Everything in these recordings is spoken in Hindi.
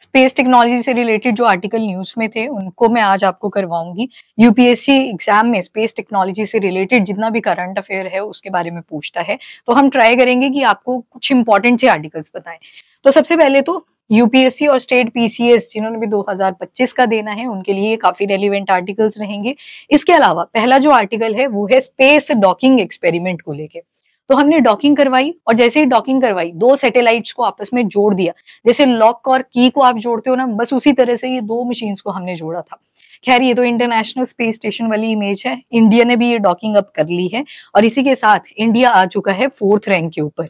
स्पेस टेक्नोलॉजी से रिलेटेड जो आर्टिकल न्यूज में थे उनको मैं आज आपको करवाऊंगी। यूपीएससी एग्जाम में स्पेस टेक्नोलॉजी से रिलेटेड जितना भी करंट अफेयर है उसके बारे में पूछता है, तो हम ट्राई करेंगे कि आपको कुछ इंपॉर्टेंट से आर्टिकल्स बताएं। तो सबसे पहले तो यूपीएससी और स्टेट पीसीएस जिन्होंने भी 2025 का देना है उनके लिए काफी रेलिवेंट आर्टिकल्स रहेंगे। इसके अलावा पहला जो आर्टिकल है वो है स्पेस डॉकिंग एक्सपेरिमेंट को लेके। तो हमने डॉकिंग करवाई और जैसे ही डॉकिंग करवाई दो सैटेलाइट्स को आपस में जोड़ दिया, जैसे लॉक और की को आप जोड़ते हो ना, बस उसी तरह से ये दो मशीन्स को हमने जोड़ा था। खैर ये तो इंटरनेशनल स्पेस स्टेशन वाली इमेज है, इंडिया ने भी ये डॉकिंग अप कर ली है और इसी के साथ इंडिया आ चुका है 4th रैंक के ऊपर।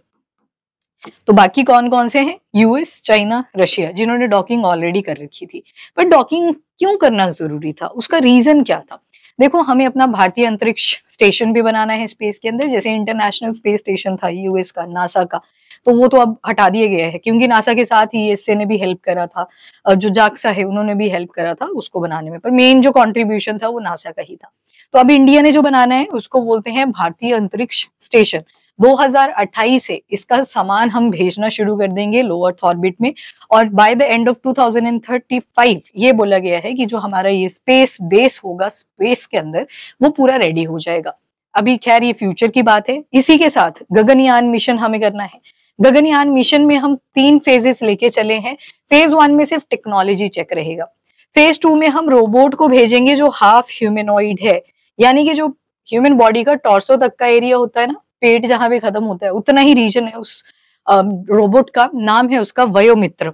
तो बाकी कौन कौन से हैं? यूएस, चाइना, रशिया, जिन्होंने डॉकिंग ऑलरेडी कर रखी थी। पर डॉकिंग क्यों करना जरूरी था, उसका रीजन क्या था? देखो, हमें अपना भारतीय अंतरिक्ष स्टेशन भी बनाना है स्पेस के अंदर। जैसे इंटरनेशनल स्पेस स्टेशन था यूएस का, नासा का, तो वो तो अब हटा दिया गया है क्योंकि नासा के साथ ही ईएसए ने भी हेल्प करा था, जो जाक्सा है उन्होंने भी हेल्प करा था उसको बनाने में, पर मेन जो कंट्रीब्यूशन था वो नासा का ही था। तो अब इंडिया ने जो बनाना है उसको बोलते हैं भारतीय अंतरिक्ष स्टेशन। 2028 से इसका सामान हम भेजना शुरू कर देंगे लो अर्थ ऑर्बिट में, और बाय द एंड ऑफ 2035 ये बोला गया है कि जो हमारा ये स्पेस बेस होगा स्पेस के अंदर, वो पूरा रेडी हो जाएगा। अभी खैर ये फ्यूचर की बात है। इसी के साथ गगनयान मिशन हमें करना है। गगनयान मिशन में हम 3 फेजेस लेके चले हैं। फेज 1 में सिर्फ टेक्नोलॉजी चेक रहेगा। फेज 2 में हम रोबोट को भेजेंगे जो हाफ ह्यूमनॉइड है, यानी कि जो ह्यूमन बॉडी का टॉर्सो तक का एरिया होता है ना, पेट जहां पे खत्म होता है उतना ही रीजन है उस रोबोट का, नाम है उसका वयोमित्र।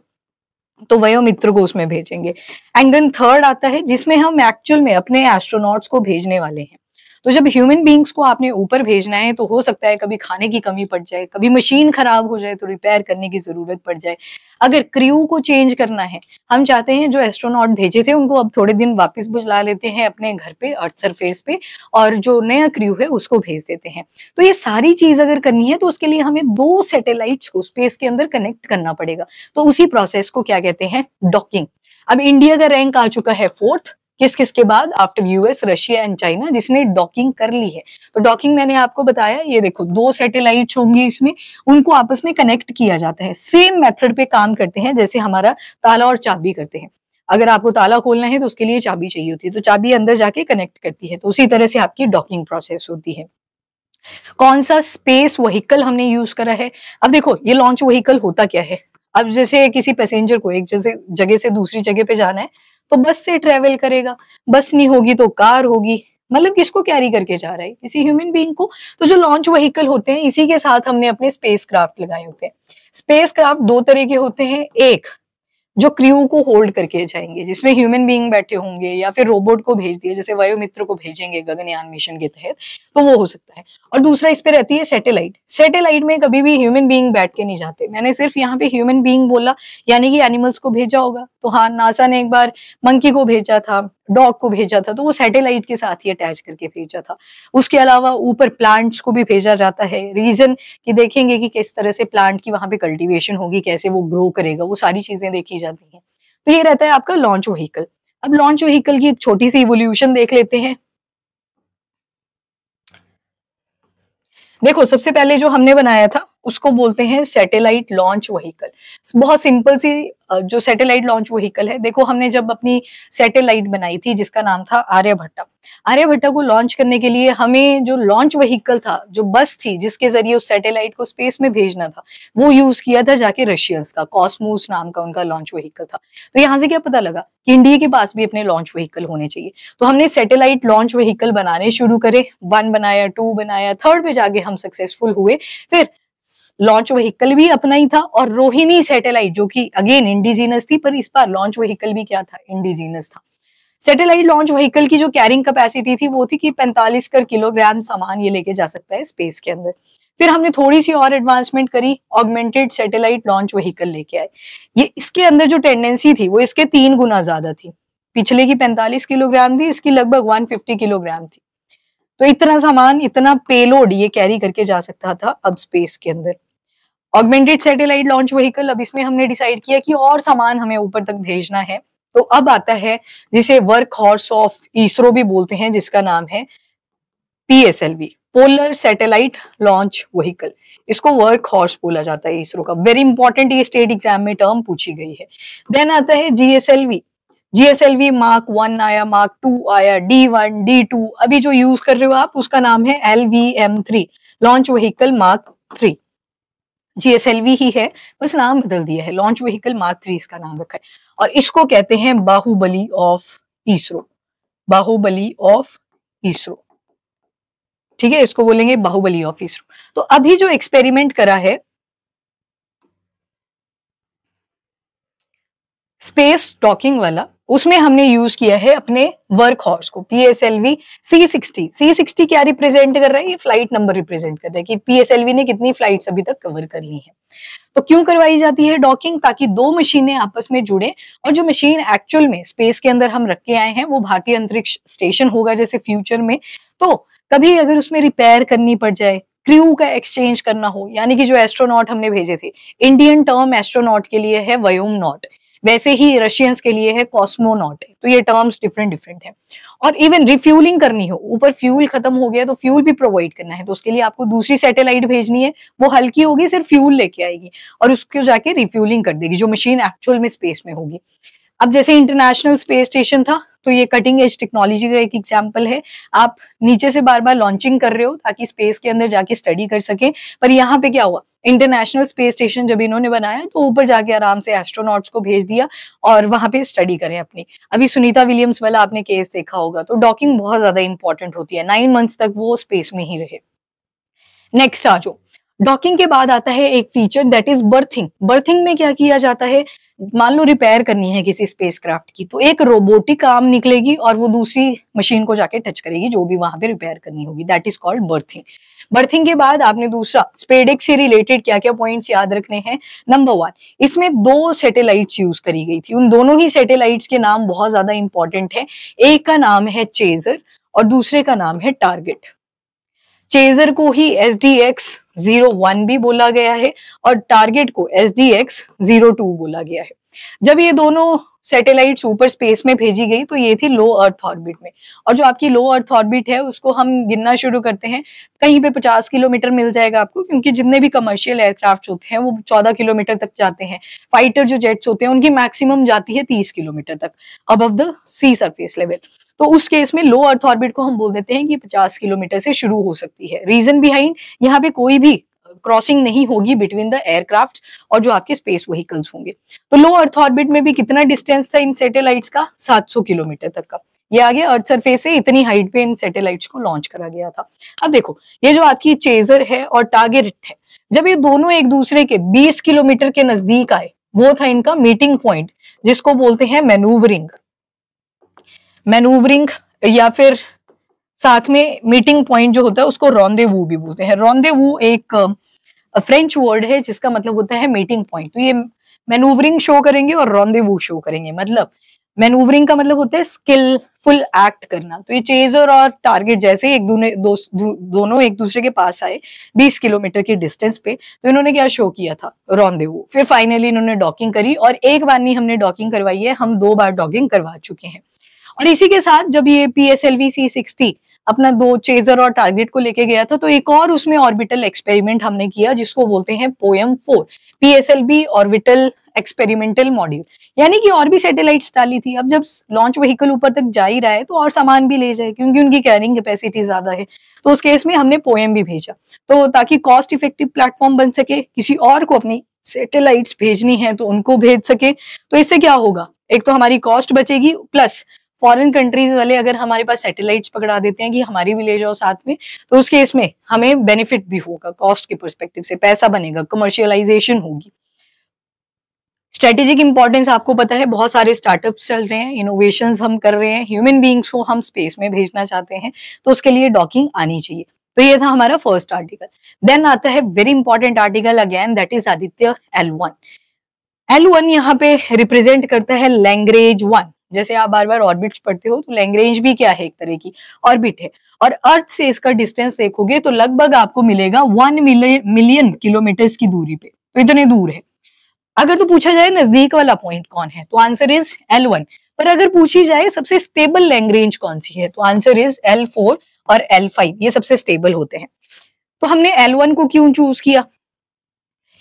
तो वयोमित्र को उसमें भेजेंगे। एंड देन थर्ड आता है जिसमें हम एक्चुअल में अपने एस्ट्रोनॉट्स को भेजने वाले हैं। तो जब ह्यूमन बींग्स को आपने ऊपर भेजना है तो हो सकता है कभी खाने की कमी पड़ जाए, कभी मशीन खराब हो जाए तो रिपेयर करने की जरूरत पड़ जाए। अगर क्रू को चेंज करना है, हम चाहते हैं जो एस्ट्रोनॉट भेजे थे उनको अब थोड़े दिन वापस बुला लेते हैं अपने घर पे अर्थ सरफेस पे, और जो नया क्रू है उसको भेज देते हैं। तो ये सारी चीज अगर करनी है तो उसके लिए हमें 2 सैटेलाइट्स को स्पेस के अंदर कनेक्ट करना पड़ेगा। तो उसी प्रोसेस को क्या कहते हैं? डॉकिंग। अब इंडिया का रैंक आ चुका है 4th, किस किस के बाद? After US, Russia and China, जिसने डॉकिंग कर ली है। तो डॉकिंग मैंने आपको बताया, ये देखो 2 सैटेलाइट्स होंगी इसमें, उनको आपस में कनेक्ट किया जाता है। सेम मेथड पे काम करते हैं जैसे हमारा ताला और चाबी करते हैं। अगर आपको ताला खोलना है तो उसके लिए चाबी चाहिए होती है, तो चाबी अंदर जाके कनेक्ट करती है। तो उसी तरह से आपकी डॉकिंग प्रोसेस होती है। कौन सा स्पेस व्हीकल हमने यूज करा है? अब देखो, ये लॉन्च व्हीकल होता क्या है? अब जैसे किसी पैसेंजर को एक जगह से दूसरी जगह पे जाना है तो बस से ट्रेवल करेगा, बस नहीं होगी तो कार होगी, मतलब किसको कैरी करके जा रहा है? किसी ह्यूमन बीइंग को। तो जो लॉन्च व्हीकल होते हैं इसी के साथ हमने अपने स्पेस क्राफ्ट लगाए होते हैं। स्पेस क्राफ्ट 2 तरह के होते हैं। एक जो क्रू को होल्ड करके जाएंगे, जिसमें ह्यूमन बीइंग बैठे होंगे या फिर रोबोट को भेज दिए, जैसे वायुमित्र को भेजेंगे गगनयान मिशन के तहत, तो वो हो सकता है। और दूसरा इस पे रहती है सैटेलाइट। सैटेलाइट में कभी भी ह्यूमन बीइंग बैठ के नहीं जाते। मैंने सिर्फ यहाँ पे ह्यूमन बीइंग बोला, यानी कि एनिमल्स को भेजा होगा। तो हाँ, नासा ने एक बार मंकी को भेजा था, डॉग को भेजा था, तो वो सैटेलाइट के साथ ही अटैच करके भेजा था। उसके अलावा ऊपर प्लांट्स को भी भेजा जाता है। रीजन कि देखेंगे कि किस तरह से प्लांट की वहां पे कल्टीवेशन होगी, कैसे वो ग्रो करेगा, वो सारी चीजें देखी जाती हैं। तो ये रहता है आपका लॉन्च व्हीकल। अब लॉन्च व्हीकल की एक छोटी सी इवोल्यूशन देख लेते हैं। देखो, सबसे पहले जो हमने बनाया था उसको बोलते हैं सैटेलाइट लॉन्च व्हीकल। बहुत सिंपल सी जो सैटेलाइट लॉन्च व्हीकल है, देखो हमने जब अपनी सैटेलाइट बनाई थी जिसका नाम था आर्यभट्टा, आर्यभट्टा को लॉन्च करने के लिए हमें जो लॉन्च व्हीकल था, जो बस थी जिसके जरिए उस सैटेलाइट को स्पेस में भेजना था, वो यूज किया था जाके रशियंस का। कॉस्मोस नाम का उनका लॉन्च व्हीकल था। तो यहाँ से क्या पता लगा कि इंडिया के पास भी अपने लॉन्च व्हीकल होने चाहिए। तो हमने सैटेलाइट लॉन्च व्हीकल बनाने शुरू करे। 1 बनाया, 2 बनाया, 3rd पे जाके हम सक्सेसफुल हुए। फिर लॉन्च व्हीकल भी अपना ही था, और रोहिणी सैटेलाइट जो कि अगेन इंडिजीनस थी, पर इस बार लॉन्च व्हीकल भी क्या था? इंडिजीनस था। सैटेलाइट लॉन्च व्हीकल की जो कैरिंग कैपेसिटी थी वो थी कि 45 किलोग्राम सामान ये लेके जा सकता है स्पेस के अंदर। फिर हमने थोड़ी सी और एडवांसमेंट करी, ऑगमेंटेड सैटेलाइट लॉन्च व्हीकल लेके आए। ये इसके अंदर जो टेंडेंसी थी वो इसके 3 गुना ज्यादा थी। पिछले की 45 किलोग्राम थी, इसकी लगभग 150 किलोग्राम थी। तो इतना सामान, इतना पेलोड ये कैरी करके जा सकता था अब स्पेस के अंदर। ऑगमेंटेड सैटेलाइट लॉन्च व्हीकल, अब इसमें हमने डिसाइड किया कि और सामान हमें ऊपर तक भेजना है। तो अब आता है जिसे वर्क हॉर्स ऑफ इसरो भी बोलते हैं, जिसका नाम है PSLV, polar satellite launch vehicle, इसको वर्क हॉर्स बोला जाता है इसरो का। वेरी इंपॉर्टेंट, ये स्टेट एग्जाम में टर्म पूछी गई है। देन आता है जीएसएलवी, जीएसएलवी मार्क 1 आया, मार्क 2 आया, D1, D2, अभी जो यूज कर रहे हो आप उसका नाम है LVM3, launch vehicle mark 3। GSLV ही है, बस नाम बदल दिया है, लॉन्च व्हीकल मार्क 3 इसका नाम रखा है। और इसको कहते हैं बाहुबली ऑफ इसरो, बाहुबली ऑफ इसरो, ठीक है, इसको बोलेंगे बाहुबली ऑफ इसरो। तो अभी जो एक्सपेरिमेंट करा है स्पेस डॉकिंग वाला, उसमें हमने यूज किया है अपने वर्क हॉर्स को, PSLV C60। C60 क्या रिप्रेजेंट कर रहा है? ये फ्लाइट नंबर रिप्रेजेंट कर रहा है कि PSLV ने कितनी फ्लाइट्स अभी तक कवर कर ली हैं। तो क्यों करवाई जाती है डॉकिंग? ताकि दो मशीनें आपस में जुड़े, और जो मशीन एक्चुअल में स्पेस के अंदर हम रख के आए हैं वो भारतीय अंतरिक्ष स्टेशन होगा जैसे फ्यूचर में, तो कभी अगर उसमें रिपेयर करनी पड़ जाए, क्रू का एक्सचेंज करना हो, यानी कि जो एस्ट्रोनॉट हमने भेजे थे, इंडियन टर्म एस्ट्रोनॉट के लिए है व्योमनॉट, वैसे ही रशियंस के लिए है कॉस्मोनॉट, तो ये टर्म्स डिफरेंट डिफरेंट है। और इवन रिफ्यूलिंग करनी हो, ऊपर फ्यूल खत्म हो गया तो फ्यूल भी प्रोवाइड करना है, तो उसके लिए आपको दूसरी सैटेलाइट भेजनी है, वो हल्की होगी, सिर्फ फ्यूल लेके आएगी और उसको जाके रिफ्यूलिंग कर देगी, जो मशीन एक्चुअल में स्पेस में होगी। अब जैसे इंटरनेशनल स्पेस स्टेशन था, तो ये कटिंग एज टेक्नोलॉजी का एक एग्जांपल है। आप नीचे से बार बार लॉन्चिंग कर रहे हो ताकि स्पेस के अंदर जाके स्टडी कर सके, पर यहाँ पे क्या हुआ, इंटरनेशनल स्पेस स्टेशन जब इन्होंने बनाया तो ऊपर जाके आराम से एस्ट्रोनॉट्स को भेज दिया और वहां पे स्टडी करें अपनी। अभी सुनीता विलियम्स वाला आपने केस देखा होगा, तो डॉकिंग बहुत ज्यादा इंपॉर्टेंट होती है, 9 मंथ्स तक वो स्पेस में ही रहे। नेक्स्ट आ जाओ, डॉकिंग के बाद आता है एक feature that is berthing. Berthing में क्या किया जाता है, मान लो रिपेयर करनी है किसी स्पेसक्राफ्ट की, तो एक रोबोटिक आर्म निकलेगी और वो दूसरी मशीन को जाके टच करेगी जो भी वहां पे रिपेयर करनी होगी, that is called berthing. Berthing के बाद आपने दूसरा स्पेडेक्स से रिलेटेड क्या क्या पॉइंट्स याद रखने हैं। नंबर 1, इसमें 2 सैटेलाइट्स यूज करी गई थी, उन दोनों ही सैटेलाइट्स के नाम बहुत ज्यादा इंपॉर्टेंट है। एक का नाम है चेजर और दूसरे का नाम है टारगेट। चेजर को ही SDX-01 भी बोला गया है और टारगेट को SDX-02 बोला गया है। जब ये दोनों सैटेलाइट्स ऊपर स्पेस में भेजी गई तो ये थी लो अर्थ ऑर्बिट में, और जो आपकी लो अर्थ ऑर्बिट है उसको हम गिनना शुरू करते हैं, कहीं पे 50 किलोमीटर मिल जाएगा आपको, क्योंकि जितने भी कमर्शियल एयरक्राफ्ट होते हैं वो 14 किलोमीटर तक जाते हैं। फाइटर जो जेट्स होते हैं उनकी मैक्सिमम जाती है 30 किलोमीटर तक above the sea surface level. तो उस केस में लो अर्थ ऑर्बिट को हम बोल देते हैं कि 50 किलोमीटर से शुरू हो सकती है। रीजन बिहाइंड, यहाँ पे कोई भी क्रॉसिंग नहीं होगी बिटवीन द एयरक्राफ्ट और जो आपके स्पेस व्हीकल्स होंगे। तो लो अर्थ ऑर्बिट में भी कितना डिस्टेंस था इन सैटेलाइट्स का, 700 किलोमीटर तक का। ये आगे अर्थ सरफेस से इतनी हाइट पे इन सैटेलाइट्स को लॉन्च करा गया था। अब देखो, ये जो आपकी चेजर है और टारगेट है, जब ये दोनों एक दूसरे के 20 किलोमीटर के नजदीक आए, वो था इनका मीटिंग पॉइंट, जिसको बोलते हैं मैनूवरिंग। मैनूवरिंग या फिर साथ में मीटिंग पॉइंट जो होता है उसको रॉन्डेवू भी बोलते हैं। रॉन्डेवू एक फ्रेंच वर्ड है जिसका मतलब होता है मीटिंग पॉइंट। तो ये मैनूवरिंग शो करेंगे और रॉन्डेवू शो करेंगे। मतलब मैनूवरिंग का मतलब होता है स्किलफुल एक्ट करना। तो ये चेजर और टारगेट जैसे एक दोनों एक दूसरे के पास आए 20 किलोमीटर की डिस्टेंस पे, तो इन्होंने क्या शो किया था, रॉन्डेवू। फिर फाइनली इन्होंने डॉकिंग करी, और एक बार नहीं हमने डॉकिंग करवाई है, हम 2 बार डॉकिंग करवा चुके हैं। और इसी के साथ जब ये PSLV C60 अपना 2 चेजर और टारगेट को लेके गया था, तो एक और उसमें ऑर्बिटल एक्सपेरिमेंट हमने किया जिसको बोलते हैं POEM-4, PSLV orbital experimental module. यानी कि और भी सैटेलाइट्स डाली थी। अब जब लॉन्च व्हीकल ऊपर तक जा ही रहा है तो और सामान भी ले जाए, क्योंकि उनकी कैरिंग कैपेसिटी ज्यादा है। तो उस केस में हमने POEM भी भेजा, तो ताकि कॉस्ट इफेक्टिव प्लेटफॉर्म बन सके, किसी और को अपनी सैटेलाइट्स भेजनी है तो उनको भेज सके। तो इससे क्या होगा, एक तो हमारी कॉस्ट बचेगी, प्लस फॉरेन कंट्रीज वाले अगर हमारे पास सैटेलाइट्स पकड़ा देते हैं कि हमारी भी ले जाओ साथ में, तो उस केस में हमें बेनिफिट भी होगा, कॉस्ट के पर्सपेक्टिव से पैसा बनेगा, कमर्शियलाइजेशन होगी। स्ट्रेटेजिक इंपॉर्टेंस आपको पता है, बहुत सारे स्टार्टअप्स चल रहे हैं, इनोवेशंस हम कर रहे हैं, ह्यूमन बीइंग्स को हम स्पेस में भेजना चाहते हैं, तो उसके लिए डॉकिंग आनी चाहिए। तो ये था हमारा फर्स्ट आर्टिकल। देन आता है very important article again, that is Aditya L1। L1 यहाँ पे रिप्रेजेंट करता है लैग्रेंज 1। जैसे आप बार बार ऑर्बिट्स पढ़ते हो, तो लैग्रेंज भी क्या है, एक तरह की ऑर्बिट है, और अर्थ से इसका डिस्टेंस देखोगे तो लगभग आपको मिलेगा 1 मिलियन किलोमीटर की दूरी पे, तो इतने दूर है। अगर तो पूछा जाए नजदीक वाला पॉइंट कौन है, तो आंसर इज L1। पर अगर पूछी जाए सबसे स्टेबल लैग्रेंज कौन सी है, तो आंसर इज L4, और L5 ये सबसे स्टेबल होते हैं। तो हमने L1 को क्यों चूज किया?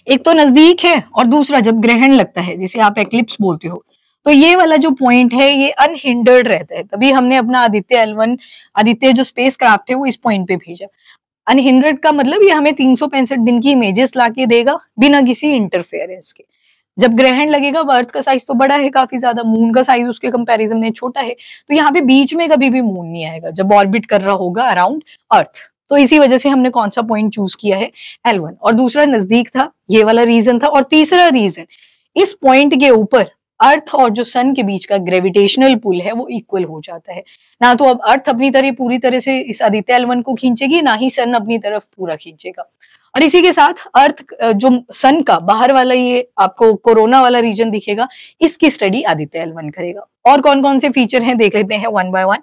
एक तो नजदीक है और दूसरा जब ग्रहण लगता है जिसे आप एक्लिप्स बोलते हो, तो ये वाला जो पॉइंट है ये अनहिंडर्ड रहता है, तभी हमने अपना आदित्य L1 आदित्य जो स्पेस क्राफ्ट है वो इस पॉइंट पे भेजा। अनहिंड्रेड का मतलब ये हमें 365 दिन की इमेजेस लाके देगा बिना किसी इंटरफेरेंस के। जब ग्रहण लगेगा, अर्थ का साइज तो बड़ा है काफी ज्यादा, मून का साइज उसके कंपैरिजन में छोटा है, तो यहाँ पे बीच में कभी भी मून नहीं आएगा जब ऑर्बिट कर रहा होगा अराउंड अर्थ। तो इसी वजह से हमने कौन सा पॉइंट चूज किया है? L1। और दूसरा नजदीक था, ये वाला रीजन था। और तीसरा रीजन, इस पॉइंट के ऊपर अर्थ और जो सन के बीच का ग्रेविटेशनल पुल है वो इक्वल हो जाता है। ना तो अब अर्थ अपनी तरह पूरी तरह से इस आदित्य L1 को खींचेगी, ना ही सन अपनी तरफ पूरा खींचेगा। और इसी के साथ अर्थ जो सन का बाहर वाला ये आपको कोरोना वाला रीजन दिखेगा, इसकी स्टडी आदित्य L1 करेगा। और कौन कौन से फीचर हैं देख लेते हैं वन बाय वन।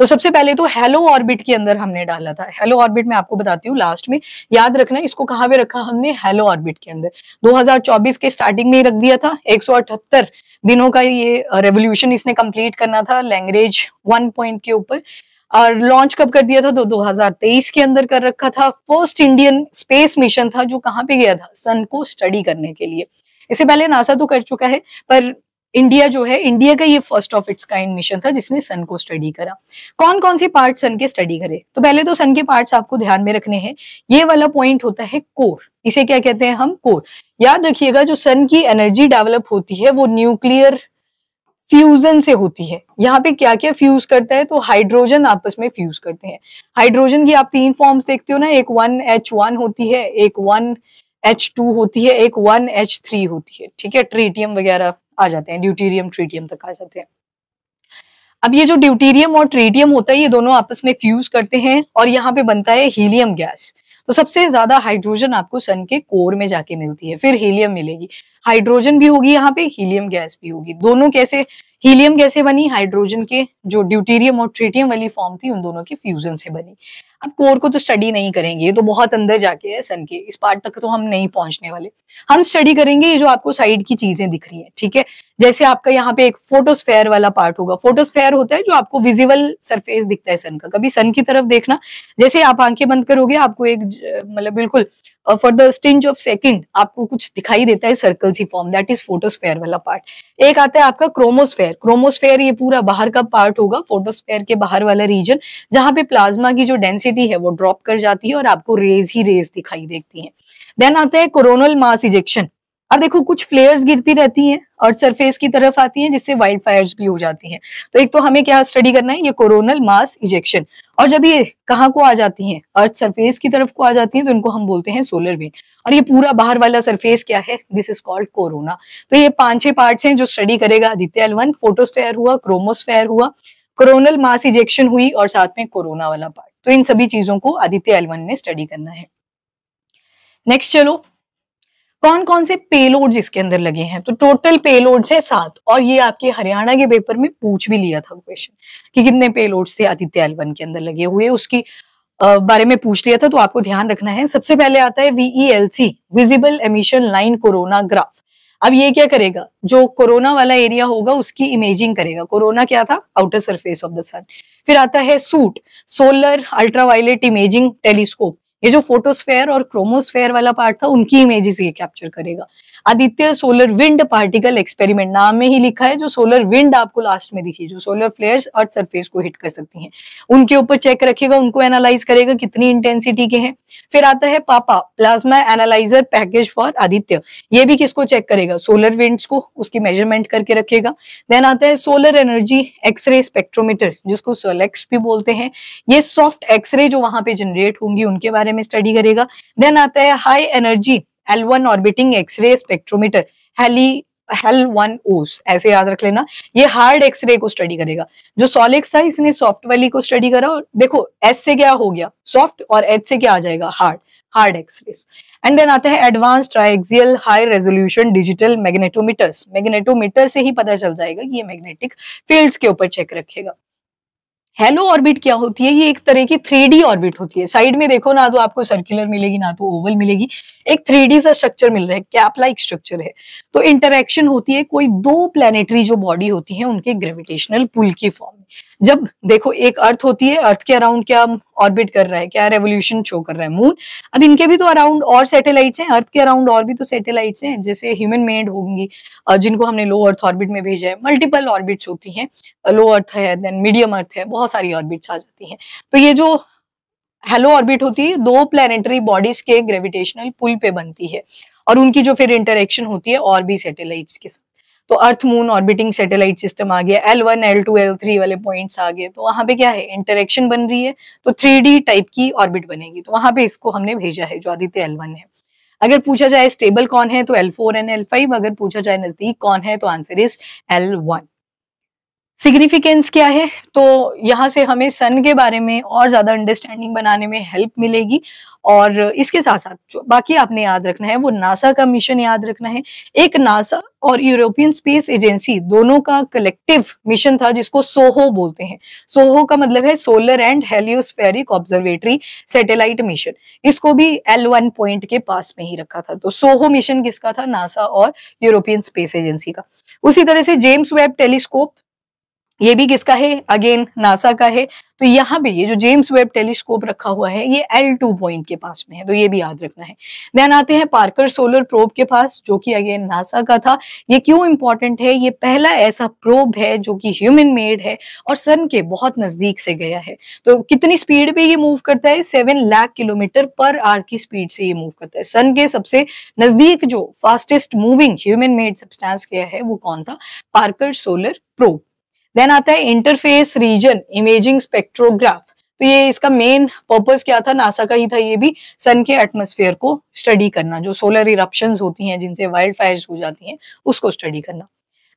तो सबसे पहले तो हेलो ऑर्बिट के अंदर हमने डाला था। हेलो ऑर्बिट में आपको बताती हूँ लास्ट में, याद रखना इसको कहाँ पे रखा हमने, हेलो ऑर्बिट के अंदर। 2024 के स्टार्टिंग में ही रख दिया था। 178 दिनों का ये रेवोल्यूशन इसने कंप्लीट करना था लैंग्वेज 1 पॉइंट के ऊपर। और लॉन्च कब कर दिया था? तो 2023 के अंदर कर रखा था। फर्स्ट इंडियन स्पेस मिशन था जो कहाँ पे गया था? सन को स्टडी करने के लिए। इससे पहले नासा तो कर चुका है, पर इंडिया जो है, इंडिया का ये first of its kind mission था जिसने सन को स्टडी करा। कौन कौन से पार्ट सन के स्टडी करे? तो पहले तो सन के पार्ट्स आपको ध्यान में रखने हैं। ये वाला पॉइंट होता है कोर, इसे क्या कहते हैं हम? कोर। याद रखिएगा जो सन की एनर्जी डेवलप होती है वो न्यूक्लियर फ्यूजन से होती है। यहाँ पे क्या क्या फ्यूज करता है? तो हाइड्रोजन आपस में फ्यूज करते हैं। हाइड्रोजन की आप 3 फॉर्म्स देखते हो ना, एक 1H1 होती है, एक 1H2 होती है, एक 1H3 होती है। ठीक है, ट्रीटियम वगैरह आ जाते हैं, ड्यूटीरियम ट्रीटियम तक आ जाते हैं। अब ये जो ड्यूटीरियम और ट्रीटियम होता है ये दोनों आपस में फ्यूज करते हैं और यहाँ पे बनता है हीलियम गैस। तो सबसे ज्यादा हाइड्रोजन आपको सन के कोर में जाके मिलती है, फिर हीलियम मिलेगी। हाइड्रोजन भी होगी यहाँ पे, हीलियम गैस भी होगी। दोनों कैसे, हीलियम कैसे बनी? हाइड्रोजन के जो ड्यूटीरियम और ट्रीटियम वाली फॉर्म थी उन दोनों के फ्यूजन से बनी। अब कोर को तो स्टडी नहीं करेंगे, ये तो बहुत अंदर जाके है सन के, इस पार्ट तक तो हम नहीं पहुंचने वाले। हम स्टडी करेंगे ये जो आपको साइड की चीजें दिख रही है। ठीक है, जैसे आपका यहाँ पे एक फोटोस्फेयर वाला पार्ट होगा। फोटोस्फेयर होता है जो आपको विजिबल सरफेस दिखता है सन का। कभी सन की तरफ देखना, जैसे आप आंखें बंद करोगे आपको एक मतलब बिल्कुल for the stint of second आपको कुछ दिखाई देता है सर्कल सी फॉर्म, दैट इज फोटोस्फेयर वाला पार्ट। एक आता है आपका क्रोमोस्फेयर। क्रोमोस्फेयर ये पूरा बाहर का पार्ट होगा, फोटोस्फेयर के बाहर वाला रीजन, जहां पे प्लाज्मा की जो डेंसिटी है वो ड्रॉप कर जाती है और आपको रेज ही रेज दिखाई देती है। देन आता है कोरोनल मास इजेक्शन। अब देखो कुछ फ्लेयर्स गिरती रहती हैं और सरफेस की तरफ आती हैं जिससे वाइल्ड फायर्स भी हो जाती हैं। तो एक तो हमें क्या स्टडी करना है? ये कोरोनल मास इजेक्शन। और जब ये कहाँ को आ जाती हैं? अर्थ सरफेस की तरफ को आ जाती हैं तो इनको हम बोलते हैं सोलर विंड। और ये पूरा बाहर वाला सरफेस क्या है? This is called corona. तो ये 5-6 पार्ट्स हैं जो स्टडी करेगा आदित्य L1। फोटोस्फेयर हुआ, क्रोमोस्फेयर हुआ, कोरोनल मास इजेक्शन हुई और साथ में कोरोना वाला पार्ट। तो इन सभी चीजों को आदित्य L1 ने स्टडी करना है। नेक्स्ट चलो, कौन कौन से पेलोड्स इसके अंदर लगे हैं? तो टोटल पेलोड्स है 7। और ये आपके हरियाणा के पेपर में पूछ भी लिया था क्वेश्चन कि कितने पेलोड्स थे आदित्य L1 के अंदर लगे हुए, उसकी बारे में पूछ लिया था। तो आपको ध्यान रखना है, सबसे पहले आता है VELC, visible emission line corona graph. अब ये क्या करेगा? जो कोरोना वाला एरिया होगा उसकी इमेजिंग करेगा। कोरोना क्या था? आउटर सरफेस ऑफ द सन। फिर आता है suit, solar ultraviolet imaging telescope. ये जो फोटोस्फेयर और क्रोमोस्फेयर वाला पार्ट था उनकी इमेजेस ये कैप्चर करेगा। Aditya solar wind particle experiment, नाम में ही लिखा है जो सोलर विंड आपको लास्ट में दिखी, जो सोलर फ्लेयर्स अर्थ सरफेस को हिट कर सकती हैं, उनके ऊपर चेक रखेगा, उनको एनालाइज करेगा कितनी इंटेंसिटी के हैं। फिर आता है पापा, plasma analyser package for Aditya. ये भी किसको चेक करेगा? सोलर विंड्स को, उसकी मेजरमेंट करके रखेगा। देन आता है सोलर एनर्जी एक्सरे स्पेक्ट्रोमीटर, जिसको सोलेक्स भी बोलते हैं। ये सॉफ्ट एक्सरे जो वहां पे जनरेट होंगी उनके बारे में स्टडी करेगा। देन आता है high energy L1 orbiting X-ray spectrometer, HAL1OS, ऐसे याद रख लेना। ये हार्ड एक्सरे को स्टडी करेगा। जो सोलेक्स था इसने सॉफ्ट वाली को स्टडी करा। और देखो S से क्या हो गया? सॉफ्ट, और H से क्या आ जाएगा? Hard X-rays. एंड देन आता है advance triaxial high resolution digital magnetometers. Magnetometer से ही पता चल जाएगा कि ये मैग्नेटिक फील्ड्स के ऊपर चेक रखेगा। हेलो ऑर्बिट क्या होती है? ये एक तरह की 3D ऑर्बिट होती है। साइड में देखो ना तो आपको सर्कुलर मिलेगी ना तो ओवल मिलेगी, एक 3D सा स्ट्रक्चर मिल रहा है, कैप लाइक स्ट्रक्चर है। तो इंटरेक्शन होती है कोई 2 प्लैनेटरी जो बॉडी होती है उनके ग्रेविटेशनल पुल की फॉर्म में। जब देखो एक अर्थ होती है, अर्थ के अराउंड क्या ऑर्बिट कर रहा है, क्या रेवोल्यूशन शो कर रहा है मून। अब इनके भी तो अराउंड और सैटेलाइट्स हैं, अर्थ के अराउंड और भी तो सैटेलाइट्स हैं, जैसे ह्यूमन मेड होंगी जिनको हमने लो अर्थ ऑर्बिट में भेजा है। मल्टीपल ऑर्बिट्स होती हैं, लो अर्थ है, देन मीडियम अर्थ है, बहुत सारी ऑर्बिट्स आ जाती हैं। तो ये जो हेलो ऑर्बिट होती है, दो प्लैनेटरी बॉडीज के ग्रेविटेशनल पुल पे बनती है, और उनकी जो फिर इंटरेक्शन होती है और भी सैटेलाइट्स के साथ। तो earth moon orbiting satellite system आ गया, L1 L2 L3 वाले पॉइंट्स आ गए, तो वहां पे क्या है, इंटरेक्शन बन रही है, तो 3D टाइप की ऑर्बिट बनेगी, तो वहां पे इसको हमने भेजा है जो आदित्य L1 है। अगर पूछा जाए स्टेबल कौन है तो L4 एंड L5, अगर पूछा जाए नजदीक कौन है तो आंसर इज L1। सिग्निफिकेंस क्या है, तो यहाँ से हमें सन के बारे में और ज्यादा अंडरस्टैंडिंग बनाने में हेल्प मिलेगी, और इसके साथ साथ जो बाकी आपने याद रखना है वो नासा का मिशन याद रखना है। एक नासा और यूरोपियन स्पेस एजेंसी दोनों का कलेक्टिव मिशन था जिसको सोहो बोलते हैं। सोहो का मतलब है solar and heliospheric observatory satellite mission. इसको भी L1 पॉइंट के पास में ही रखा था। तो सोहो मिशन किसका था, नासा और यूरोपियन स्पेस एजेंसी का। उसी तरह से जेम्स वेब टेलीस्कोप, ये भी किसका है, अगेन नासा का है। तो यहाँ पे ये जो जेम्स वेब टेलीस्कोप रखा हुआ है ये L2 पॉइंट के पास में है, तो ये भी याद रखना है। देन आते हैं पार्कर सोलर प्रोब के पास, जो कि अगेन नासा का था। ये क्यों इंपॉर्टेंट है, ये पहला ऐसा प्रोब है जो कि ह्यूमन मेड है और सन के बहुत नजदीक से गया है। तो कितनी स्पीड पे ये मूव करता है, 7 लाख किलोमीटर पर आवर की स्पीड से ये मूव करता है। सन के सबसे नजदीक जो fastest moving human made substance गया है वो कौन था, पार्कर सोलर प्रोब। देन आता है इंटरफेस रीजन इमेजिंग स्पेक्ट्रोग्राफ। तो ये इसका मेन पर्पस क्या था, नासा का ही था ये भी, सन के एटमॉस्फेयर को स्टडी करना, जो सोलर इरप्शंस होती हैं जिनसे वाइल्ड फायर्स हो जाती हैं उसको स्टडी करना।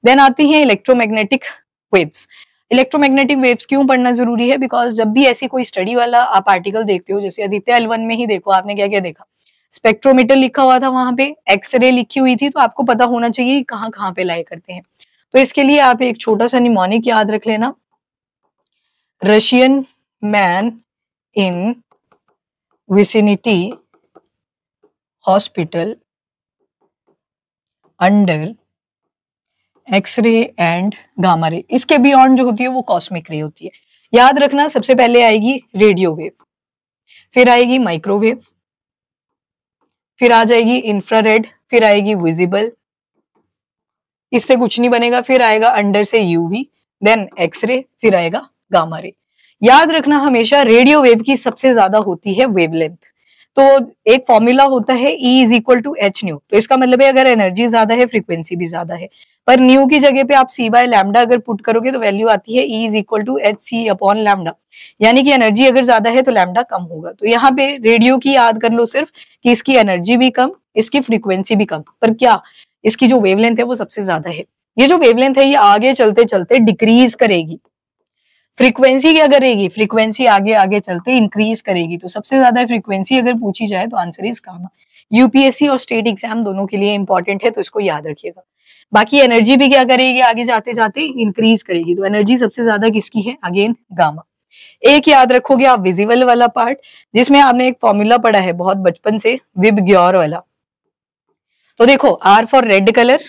देन आती हैं इलेक्ट्रोमैग्नेटिक वेव्स। इलेक्ट्रोमैग्नेटिक वेव्स क्यों पढ़ना जरूरी है, बिकॉज जब भी ऐसी कोई स्टडी वाला आप आर्टिकल देखते हो, जैसे आदित्य L1 में ही देखो आपने क्या क्या देखा, स्पेक्ट्रोमीटर लिखा हुआ था, वहां पे एक्सरे लिखी हुई थी, तो आपको पता होना चाहिए कहाँ कहाँ पे लाई करते हैं। तो इसके लिए आप एक छोटा सा निमोनिक याद रख लेना, Russian man in vicinity hospital under X-ray and gamma ray. इसके बियॉन्ड जो होती है वो कॉस्मिक रे होती है। याद रखना, सबसे पहले आएगी रेडियो वेव, फिर आएगी माइक्रोवेव, फिर आ जाएगी इंफ्रारेड, फिर आएगी विजिबल, इससे कुछ नहीं बनेगा, फिर आएगा अंडर से यूवी, देन एक्सरे, फिर आएगा गामा रे। याद रखना हमेशा रेडियो वेव की सबसे ज्यादा होती है वेवलेंथ। तो एक फॉर्मूला होता है E is equal to h nu. तो इसका मतलब है अगर एनर्जी ज्यादा है फ्रीक्वेंसी भी ज्यादा है, पर न्यू की जगह पे आप C बाय लैम्डा अगर पुट करोगे तो वैल्यू आती है E is equal to h c upon lambda, यानी कि एनर्जी अगर ज्यादा है तो लैम्डा कम होगा। तो यहाँ पे रेडियो की याद कर लो सिर्फ कि इसकी एनर्जी भी कम, इसकी फ्रीक्वेंसी भी कम, पर क्या इसकी जो वेवलेंथ है वो सबसे ज्यादा है। ये जो वेवलेंथ है ये आगे चलते चलते डिक्रीज करेगी, फ्रीक्वेंसी क्या करेगी, फ्रीक्वेंसी आगे आगे चलते इंक्रीज करेगी। तो सबसे ज्यादा फ्रीक्वेंसी अगर पूछी जाए तो आंसर इज गामा। यूपीएससी और स्टेट एग्जाम दोनों के लिए इंपॉर्टेंट है, तो इसको याद रखिएगा। बाकी एनर्जी भी क्या करेगी, आगे जाते जाते इंक्रीज करेगी। तो एनर्जी सबसे ज्यादा किसकी है, अगेन गामा। एक याद रखोगे आप विजिबल वाला पार्ट, जिसमें आपने एक फॉर्मूला पढ़ा है बहुत बचपन से, विबग्योर वाला। तो देखो R for red colour,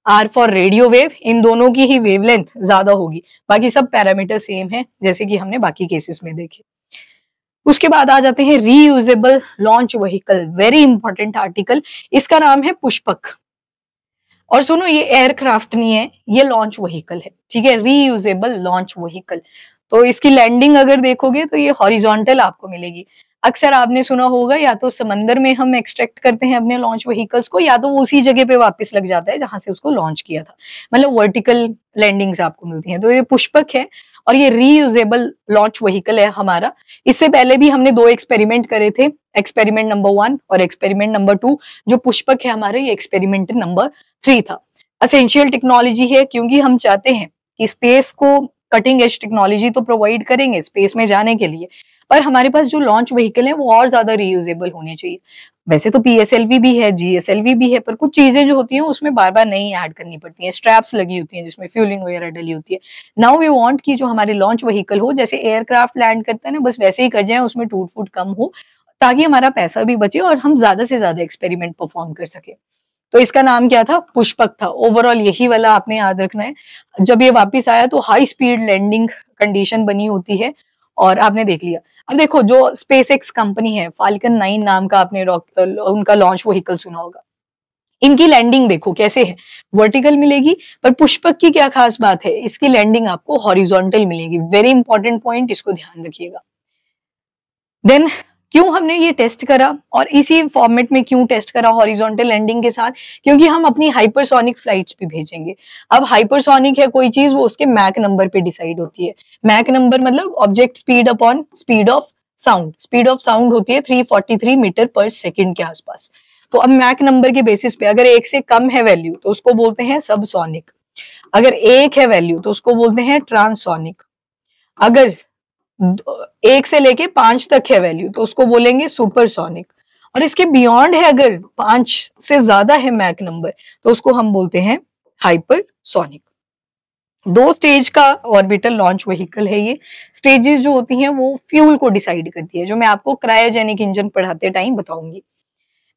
R for radio wave, इन दोनों की ही वेवलेंथ ज्यादा होगी, बाकी सब पैरामीटर सेम है जैसे कि हमने बाकी केसेस में देखे। उसके बाद आ जाते हैं reusable launch vehicle, very important article, इसका नाम है पुष्पक। और सुनो ये एयरक्राफ्ट नहीं है, ये लॉन्च व्हीकल है, ठीक है, रीयूजेबल लॉन्च व्हीकल। तो इसकी लैंडिंग अगर देखोगे तो ये हॉरिजॉन्टल आपको मिलेगी। अक्सर आपने सुना होगा या तो समंदर में हम एक्सट्रैक्ट करते हैं अपने लॉन्च व्हीकल्स को, या तो वो उसी जगह पे वापस लग जाता है जहां से उसको लॉन्च किया था, मतलब वर्टिकल लैंडिंग्स आपको मिलती हैं। तो ये पुष्पक है और ये रीयूजेबल लॉन्च व्हीकल है हमारा। इससे पहले भी हमने 2 एक्सपेरिमेंट करे थे, एक्सपेरिमेंट नंबर 1 और एक्सपेरिमेंट नंबर 2। जो पुष्पक है हमारे, ये एक्सपेरिमेंट नंबर 3 था। असेंशियल टेक्नोलॉजी है क्योंकि हम चाहते हैं कि स्पेस को कटिंग एज टेक्नोलॉजी तो प्रोवाइड करेंगे स्पेस में जाने के लिए, पर हमारे पास जो लॉन्च व्हीकल है वो और ज्यादा रीयूजेबल होने चाहिए। वैसे तो पीएसएलवी भी है, जीएसएलवी भी है, पर कुछ चीजें जो होती हैं उसमें बार बार नहीं ऐड करनी पड़ती हैं, स्ट्रैप्स लगी होती हैं जिसमें फ्यूलिंग वगैरह डली होती है। नाउ वी वांट कि जो हमारे लॉन्च व्हीकल हो, जैसे एयरक्राफ्ट लैंड करता है ना, बस वैसे ही कर जाए, उसमें टूट फूट कम हो, ताकि हमारा पैसा भी बचे और हम ज्यादा से ज्यादा एक्सपेरिमेंट परफॉर्म कर सके। तो इसका नाम क्या था, पुष्पक था। ओवरऑल यही वाला आपने याद रखना है। जब ये वापस आया तो हाई स्पीड लैंडिंग कंडीशन बनी होती है और आपने देख लिया। अब देखो जो स्पेस एक्स कंपनी है, फाल्कन 9 नाम का आपने उनका लॉन्च व्हीकल सुना होगा। इनकी लैंडिंग देखो कैसे है, वर्टिकल मिलेगी, पर पुष्पक की क्या खास बात है, इसकी लैंडिंग आपको हॉरिजॉन्टल मिलेगी। वेरी इंपॉर्टेंट पॉइंट, इसको ध्यान रखिएगा। देन क्यों हमने ये टेस्ट करा और इसी फॉर्मेट में क्यों टेस्ट करा हॉरिजॉन्टल लैंडिंग के साथ, क्योंकि हम अपनी हाइपरसोनिक फ्लाइट्स भी भेजेंगे। अब हाइपरसोनिक है कोई चीज, वो उसके मैक नंबर पे डिसाइड होती है। मैक नंबर मतलब object speed upon speed of sound. Speed of sound होती है 343 मीटर पर सेकेंड के आसपास। तो अब मैक नंबर के बेसिस पे अगर एक से कम है वैल्यू तो उसको बोलते हैं सबसोनिक, अगर एक है वैल्यू तो उसको बोलते हैं ट्रांससोनिक, अगर एक से लेके 5 तक है वैल्यू तो उसको बोलेंगे सुपरसोनिक, और इसके बियॉन्ड है अगर 5 से ज्यादा है मैक नंबर तो उसको हम बोलते हैं हाइपरसोनिक। 2 स्टेज का ऑर्बिटल लॉन्च व्हीकल है ये। स्टेजेस जो होती हैं वो फ्यूल को डिसाइड करती है, जो मैं आपको क्रायोजेनिक इंजन पढ़ाते टाइम बताऊंगी।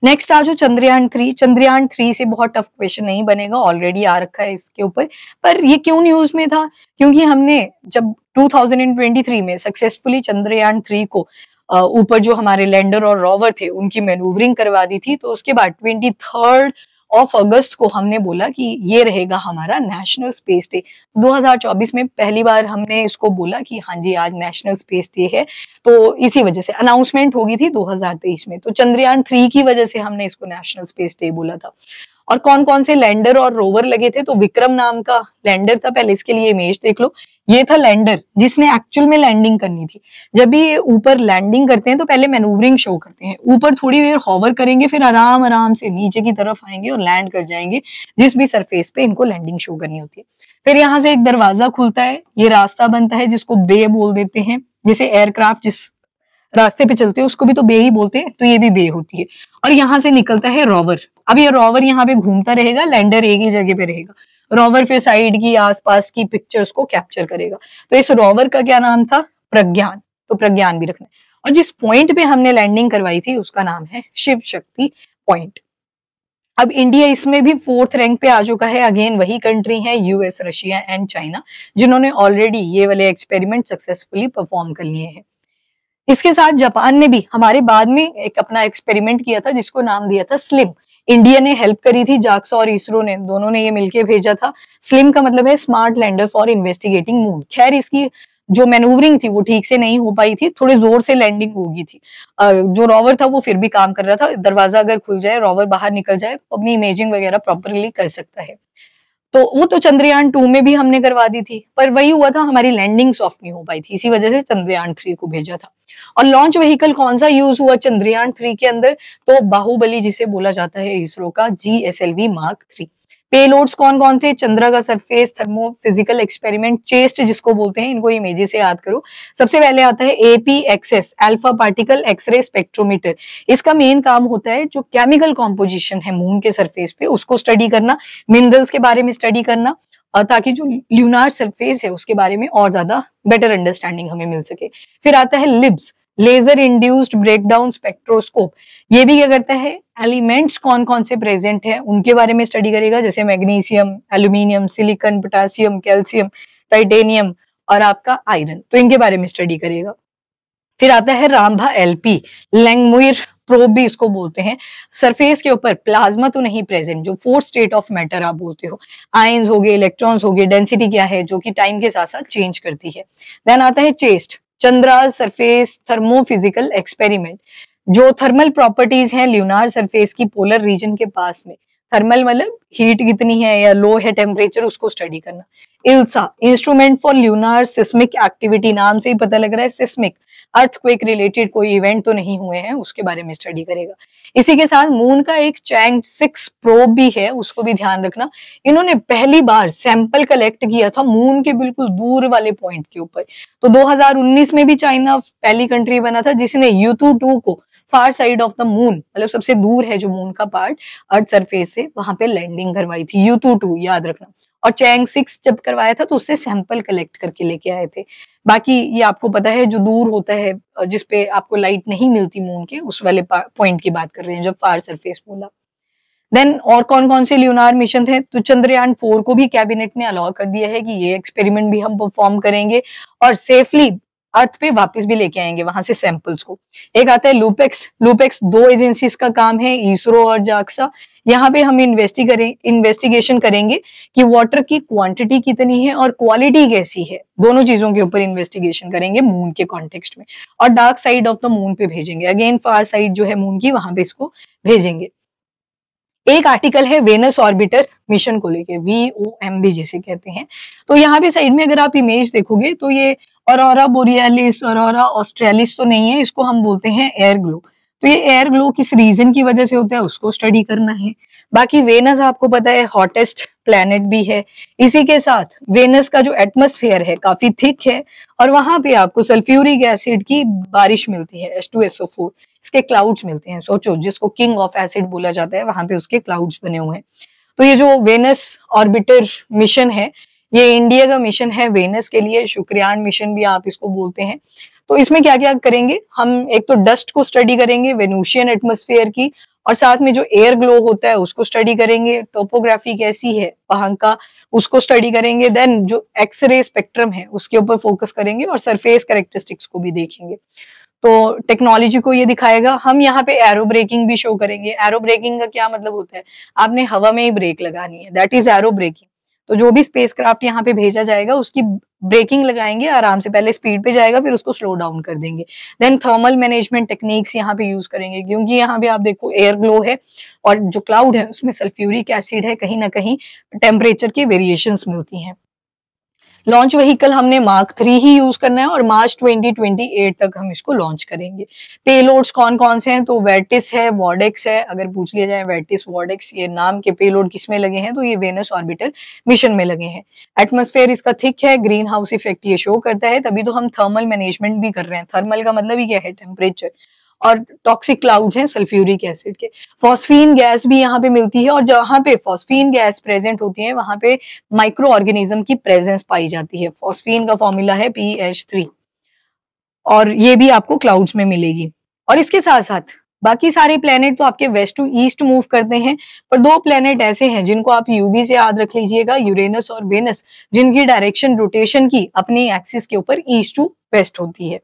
नेक्स्ट आ जो चंद्रयान 3। चंद्रयान 3 से बहुत टफ क्वेश्चन नहीं बनेगा, ऑलरेडी आ रखा है इसके ऊपर। पर ये क्यों न्यूज में था, क्योंकि हमने जब 2023 में सक्सेसफुली चंद्रयान 3 को ऊपर जो हमारे लैंडर और रोवर थे उनकी मैन्यूवरिंग करवा दी थी, तो उसके बाद 23 अगस्त को हमने बोला कि ये रहेगा हमारा नेशनल स्पेस डे। 2024 में पहली बार हमने इसको बोला कि हाँ जी आज नेशनल स्पेस डे है, तो इसी वजह से अनाउंसमेंट होगी थी 2023 में, तो चंद्रयान 3 की वजह से हमने इसको नेशनल स्पेस डे बोला था। और कौन कौन से लैंडर और रोवर लगे थे, तो विक्रम नाम का लैंडर था, पहले इसके लिए इमेज देख लो। ये था लैंडर जिसने एक्चुअल में लैंडिंग करनी थी। जब भी ये ऊपर लैंडिंग करते हैं तो पहले मैनूवरिंग शो करते हैं, ऊपर थोड़ी देर हॉवर करेंगे, फिर आराम आराम से नीचे की तरफ आएंगे और लैंड कर जाएंगे जिस भी सरफेस पे इनको लैंडिंग शो करनी होती है। फिर यहाँ से एक दरवाजा खुलता है, ये रास्ता बनता है जिसको बे बोल देते हैं। जैसे एयरक्राफ्ट जिस रास्ते पे चलते हैं उसको भी तो बे ही बोलते हैं, तो ये भी बे होती है। और यहाँ से निकलता है रोवर। अब ये रोवर यहाँ पे घूमता रहेगा, लैंडर एक ही जगह पे रहेगा। रोवर फिर साइड की आसपास की पिक्चर्स को कैप्चर करेगा। तो इस रोवर का क्या नाम था, प्रज्ञान। तो प्रज्ञान भी रखना है। और जिस पॉइंट पे हमने लैंडिंग करवाई थी उसका नाम है शिव शक्ति पॉइंट। अब इंडिया इसमें भी 4th रैंक पे आ चुका है। अगेन वही कंट्री है यूएस, रशिया एंड चाइना, जिन्होंने ऑलरेडी ये वाले एक्सपेरिमेंट सक्सेसफुली परफॉर्म कर लिए हैं। इसके साथ जापान ने भी हमारे बाद में एक अपना एक्सपेरिमेंट किया था जिसको नाम दिया था स्लिम। इंडिया ने हेल्प करी थी, जाक्सा और इसरो ने, दोनों ने ये मिलके भेजा था। स्लिम का मतलब है smart lander for investigating moon. खैर इसकी जो मैनूवरिंग थी वो ठीक से नहीं हो पाई थी, थोड़े जोर से लैंडिंग होगी थी। जो रोवर था वो फिर भी काम कर रहा था। दरवाजा अगर खुल जाए, रोवर बाहर निकल जाए तो अपनी इमेजिंग वगैरह प्रॉपरली कर सकता है। तो वो तो चंद्रयान 2 में भी हमने करवा दी थी, पर वही हुआ था हमारी लैंडिंग सॉफ्ट नहीं हो पाई थी, इसी वजह से चंद्रयान 3 को भेजा था। और लॉन्च व्हीकल कौन सा यूज हुआ चंद्रयान 3 के अंदर, तो बाहुबली जिसे बोला जाता है इसरो का GSLV Mark 3। पेलोड्स कौन कौन थे, चंद्रा का surface thermo physical experiment, chest जिसको बोलते हैं, इनको इमेजेस से याद करो। सबसे पहले आता है APXS, alpha particle X-ray spectrometer. इसका मेन काम होता है जो केमिकल कॉम्पोजिशन है मून के सरफेस पे उसको स्टडी करना, मिनरल्स के बारे में स्टडी करना, ताकि जो ल्यूनार सरफेस है उसके बारे में और ज्यादा बेटर अंडरस्टैंडिंग हमें मिल सके। फिर आता है LIBS, laser induced breakdown spectroscope. ये भी क्या करता है, एलिमेंट्स कौन कौन से प्रेजेंट है उनके बारे में स्टडी करेगा, जैसे magnesium, aluminium, silicon, potassium, calcium, titanium और आपका आयरन, तो इनके बारे में स्टडी करेगा। फिर आता है रामभा LP, लैंगमुइर प्रोब भी इसको बोलते हैं। सरफेस के ऊपर प्लाज्मा तो नहीं प्रेजेंट, जो 4th स्टेट ऑफ मैटर आप बोलते हो, आयंस हो गए, इलेक्ट्रॉन्स हो गए, डेंसिटी क्या है जो कि टाइम के साथ साथ चेंज करती है। देन आता है chest, Chandra surface thermophysical experiment, जो थर्मल प्रॉपर्टीज हैं ल्यूनार सरफेस की पोलर रीजन के पास में, थर्मल मतलब हीट कितनी है या लो है टेम्परेचर, उसको स्टडी करना। इल्सा, इंस्ट्रूमेंट फॉर ल्यूनार सिस्मिक एक्टिविटी, नाम से ही पता लग रहा है सिस्मिक, अर्थक्वेक रिलेटेड कोई इवेंट तो नहीं हुए हैं उसके बारे में स्टडी करेगा। इसी के साथ मून का एक चैंग 6 प्रोब भी है, उसको भी ध्यान रखना। इन्होंने पहली बार सैंपल कलेक्ट किया था मून के बिल्कुल दूर वाले पॉइंट के ऊपर। तो 2019 में भी चाइना पहली कंट्री बना था जिसने Yutu-2 को फार साइड ऑफ द मून, मतलब सबसे दूर है जो मून का पार्ट अर्थ सरफेस से, वहां पे लैंडिंग करवाई थी। Yutu-2 याद रखना। और चैंग 6 जब करवाया था तो उससे सैंपल कलेक्ट करके लेके आए थे। बाकी ये आपको पता है जो दूर होता है, जिसपे आपको लाइट नहीं मिलती मून के, उस वाले पॉइंट की बात कर रहे हैं जब फार सरफेस बोला। देन और कौन कौन से ल्यूनार मिशन थे, तो चंद्रयान 4 को भी कैबिनेट ने अलाउ कर दिया है कि ये एक्सपेरिमेंट भी हम परफॉर्म करेंगे और सेफली अर्थ पे वापस भी लेके आएंगे वहां से सैंपल्स को। एक आता है लूपेक्स। लूपेक्स 2 एजेंसीज का काम है, इसरो और जाक्सा। यहाँ पे हम इन्वेस्टिगेशन करेंगे कि वाटर की क्वांटिटी कितनी है और क्वालिटी कैसी है, दोनों चीजों के ऊपर इन्वेस्टिगेशन करेंगे मून के कॉन्टेक्स्ट में। और dark side of the moon पे भेजेंगे, अगेन फार साइड जो है मून की, वहां पे इसको भेजेंगे। एक आर्टिकल है वेनस ऑर्बिटर मिशन को लेके, VOMB जिसे कहते हैं। तो यहाँ पे साइड में अगर आप इमेज देखोगे तो ये ऑरोरा बोरियालिस, ऑरोरा ऑस्ट्रेलिस तो नहीं है, इसको हम बोलते हैं एयर ग्लो। तो ये एयर ग्लो किस रीजन की वजह से होता है उसको स्टडी करना है। बाकी वेनस आपको पता है हॉटेस्ट प्लैनेट भी है। इसी के साथ वेनस का जो एटमॉस्फेयर है काफी थिक है और वहां पे आपको सल्फ्यूरिक एसिड की बारिश मिलती है, H2SO4। इसके क्लाउड्स मिलते हैं। सोचो, जिसको किंग ऑफ एसिड बोला जाता है, वहां पे उसके क्लाउड्स बने हुए हैं। तो ये जो वेनस ऑर्बिटर मिशन है, ये इंडिया का मिशन है वेनस के लिए, शुक्रयान मिशन भी आप इसको बोलते हैं। तो इसमें क्या क्या करेंगे हम, एक तो डस्ट को स्टडी करेंगे, वेनुशियन एटमॉस्फेयर की, और साथ में जो एयर ग्लो होता है उसको स्टडी करेंगे, टोपोग्राफी कैसी है वहां का उसको स्टडी करेंगे। देन जो एक्सरे स्पेक्ट्रम है उसके ऊपर फोकस करेंगे और सरफेस कैरेक्टरिस्टिक्स को भी देखेंगे। तो टेक्नोलॉजी को ये दिखाएगा। हम यहाँ पे एरो ब्रेकिंग भी शो करेंगे। एरो ब्रेकिंग का क्या मतलब होता है, आपने हवा में ही ब्रेक लगानी है, दैट इज एरो ब्रेकिंग। तो जो भी स्पेसक्राफ्ट यहाँ पे भेजा जाएगा उसकी ब्रेकिंग लगाएंगे आराम से, पहले स्पीड पे जाएगा फिर उसको स्लो डाउन कर देंगे। देन थर्मल मैनेजमेंट टेक्निक्स यहाँ पे यूज करेंगे, क्योंकि यहाँ पे आप देखो एयर ग्लो है और जो क्लाउड है उसमें सल्फ्यूरिक एसिड है, कहीं ना कहीं टेम्परेचर की वेरिएशंस मिलती हैं। लॉन्च व्हीकल हमने मार्क 3 ही यूज करना है और मार्च 2028 तक हम इसको लॉन्च करेंगे। पेलोड्स कौन कौन से हैं, तो वर्टिस है, वॉर्डेक्स है। अगर पूछ लिया जाए वर्टिस वॉर्डेक्स ये नाम के पेलोड किसमें लगे हैं, तो ये वेनस ऑर्बिटर मिशन में लगे हैं। एटमॉस्फेयर इसका थिक है, ग्रीन हाउस इफेक्ट ये शो करता है, तभी तो हम थर्मल मैनेजमेंट भी कर रहे हैं। थर्मल का मतलब ही क्या है, टेम्परेचर। और टॉक्सिक क्लाउड्स हैं सल्फ्यूरिक एसिड के। फॉस्फीन गैस भी यहाँ पे मिलती है और जहां पे फॉस्फीन गैस प्रेजेंट होती है वहां पे माइक्रो ऑर्गेनिज्म की प्रेजेंस पाई जाती है। फॉस्फीन का फॉर्मूला है PH3 और ये भी आपको क्लाउड्स में मिलेगी। और इसके साथ साथ बाकी सारे प्लेनेट तो आपके वेस्ट टू ईस्ट मूव करते हैं, पर 2 प्लेनेट ऐसे हैं जिनको आप यूवी से याद रख लीजिएगा, यूरेनस और वेनस, जिनकी डायरेक्शन रोटेशन की अपनी एक्सिस के ऊपर ईस्ट टू वेस्ट होती है।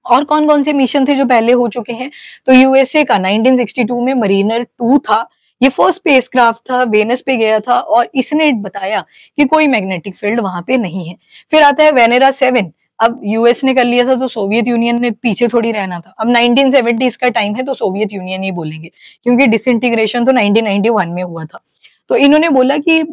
और कौन कौन से मिशन थे जो पहले हो चुके हैं, तो यूएसए का 1962 में मरीनर 2 था। ये फर्स्ट स्पेसक्राफ्ट था, वेनस पे गया था और इसने बताया कि कोई मैग्नेटिक फील्ड वहां पे नहीं है। फिर आता है वेनेरा 7। अब यूएस ने कर लिया था तो सोवियत यूनियन ने पीछे थोड़ी रहना था। अब 1970s का टाइम है तो सोवियत यूनियन ही बोलेंगे, क्योंकि डिसइंटीग्रेशन तो 1991 में हुआ था। तो इन्होंने बोला कि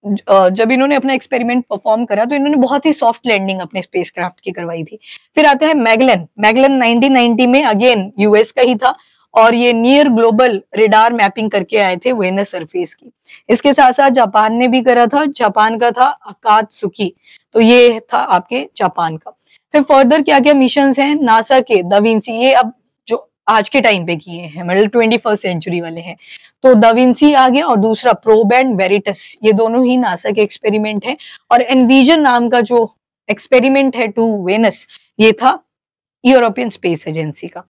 जब इन्होंने अपना एक्सपेरिमेंट परफॉर्म करा तो इन्होंने बहुत ही सॉफ्ट लैंडिंग अपने स्पेसक्राफ्ट की करवाई थी। फिर आता है मैगलन। मैगलन 1990 में अगेन यूएस का ही था और ये नियर ग्लोबल रेडार मैपिंग करके आए थे वेनस सरफेस की। इसके साथ साथ जापान ने भी करा था, जापान का था अकात्सुकी। तो ये था आपके जापान का। फिर फर्दर क्या क्या मिशन हैं, नासा के दा विंसी, ये अब जो आज के टाइम पे किए हैं, मतलब 21st सेंचुरी वाले हैं। तो दा विंसी आ गया और दूसरा प्रोब एंड वेरिटस, ये दोनों ही नासा के एक्सपेरिमेंट है। और एनविजन नाम का जो एक्सपेरिमेंट है टू वेनस, ये था यूरोपियन स्पेस एजेंसी का।